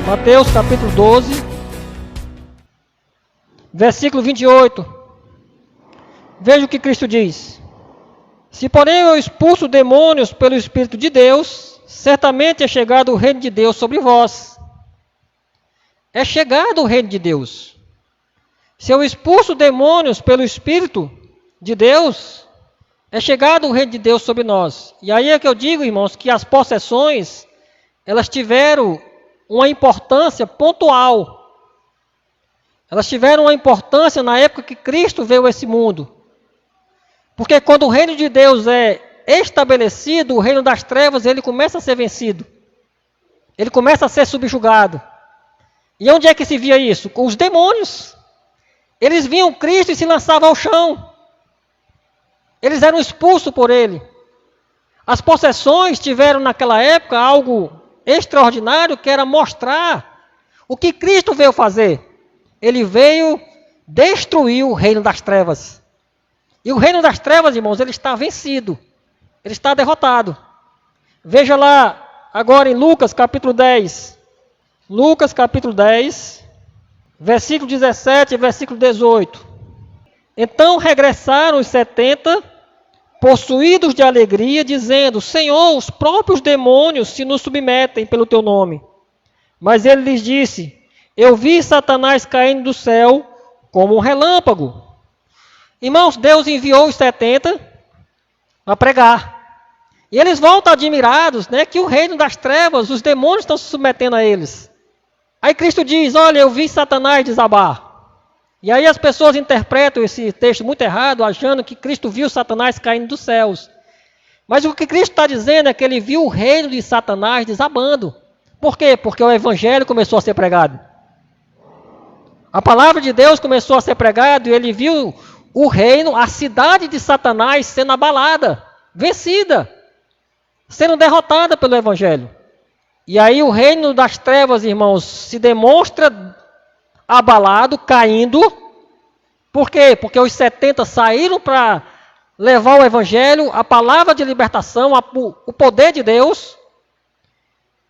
Mateus capítulo 12, versículo 28. Veja o que Cristo diz. Se porém eu expulso demônios pelo Espírito de Deus, certamente é chegado o reino de Deus sobre vós. É chegado o reino de Deus. Se eu expulso demônios pelo Espírito de Deus, é chegado o reino de Deus sobre nós. E aí é que eu digo, irmãos, que as possessões, elas tiveram uma importância pontual. Elas tiveram uma importância na época que Cristo veio a esse mundo. Porque quando o reino de Deus é estabelecido, o reino das trevas, ele começa a ser vencido. Ele começa a ser subjugado. E onde é que se via isso? Com os demônios. Eles viam Cristo e se lançavam ao chão. Eles eram expulsos por ele. As possessões tiveram naquela época algo extraordinário, que era mostrar o que Cristo veio fazer. Ele veio destruir o reino das trevas. E o reino das trevas, irmãos, ele está vencido. Ele está derrotado. Veja lá agora em Lucas capítulo 10. Lucas capítulo 10, versículo 17 e versículo 18. Então regressaram os 70, possuídos de alegria, dizendo: Senhor, os próprios demônios se nos submetem pelo teu nome. Mas ele lhes disse: Eu vi Satanás caindo do céu como um relâmpago. Irmãos, Deus enviou os 70 a pregar. E eles voltam admirados, que o reino das trevas, os demônios estão se submetendo a eles. Aí Cristo diz: olha, eu vi Satanás desabar. E aí as pessoas interpretam esse texto muito errado, achando que Cristo viu Satanás caindo dos céus. Mas o que Cristo está dizendo é que ele viu o reino de Satanás desabando. Por quê? Porque o evangelho começou a ser pregado. A palavra de Deus começou a ser pregada e ele viu o reino, a cidade de Satanás sendo abalada, vencida, sendo derrotada pelo evangelho. E aí o reino das trevas, irmãos, se demonstra abalado, caindo. Por quê? Porque os 70 saíram para levar o evangelho, a palavra de libertação, o poder de Deus.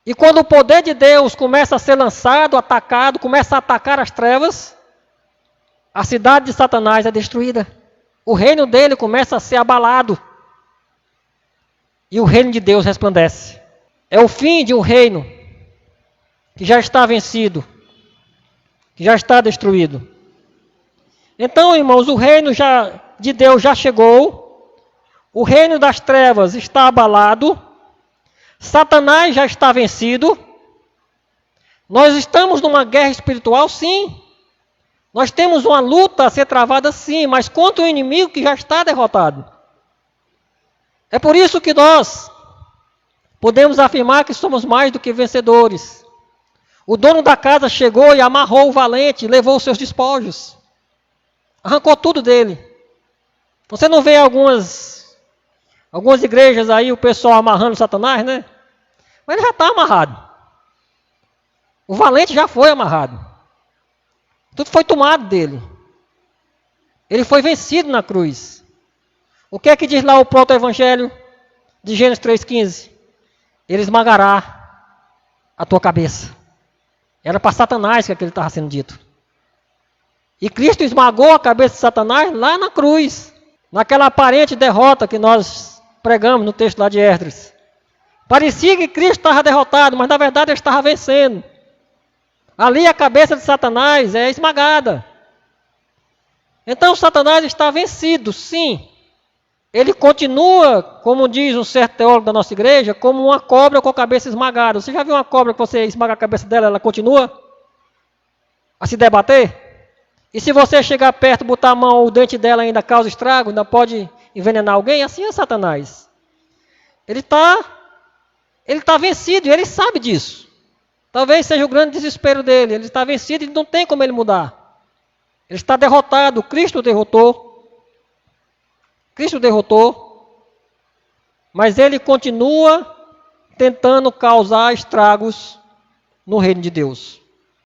E quando o poder de Deus começa a ser lançado, atacado, começa a atacar as trevas, a cidade de Satanás é destruída. O reino dele começa a ser abalado. E o reino de Deus resplandece. É o fim de um reino que já está vencido, que já está destruído. Então, irmãos, o reino de Deus já chegou, o reino das trevas está abalado, Satanás já está vencido, nós estamos numa guerra espiritual, sim, nós temos uma luta a ser travada, sim, mas contra o inimigo que já está derrotado. É por isso que nós podemos afirmar que somos mais do que vencedores. O dono da casa chegou e amarrou o valente, levou os seus despojos. Arrancou tudo dele. Você não vê algumas igrejas aí, o pessoal amarrando Satanás, né? Mas ele já está amarrado. O valente já foi amarrado. Tudo foi tomado dele. Ele foi vencido na cruz. O que é que diz lá o proto-evangelho de Gênesis 3,15? Ele esmagará a tua cabeça. Era para Satanás que aquilo estava sendo dito. E Cristo esmagou a cabeça de Satanás lá na cruz. Naquela aparente derrota que nós pregamos no texto lá de Esdras. Parecia que Cristo estava derrotado, mas na verdade ele estava vencendo. Ali a cabeça de Satanás é esmagada. Então Satanás está vencido, sim. Ele continua, como diz um certo teólogo da nossa igreja, como uma cobra com a cabeça esmagada. Você já viu uma cobra que você esmaga a cabeça dela, ela continua a se debater? E se você chegar perto, botar a mão, o dente dela ainda causa estrago, ainda pode envenenar alguém? Assim é Satanás. Ele está vencido e ele sabe disso. Talvez seja o grande desespero dele. Ele está vencido e não tem como ele mudar. Ele está derrotado. Cristo derrotou. Cristo derrotou. Mas ele continua tentando causar estragos no reino de Deus.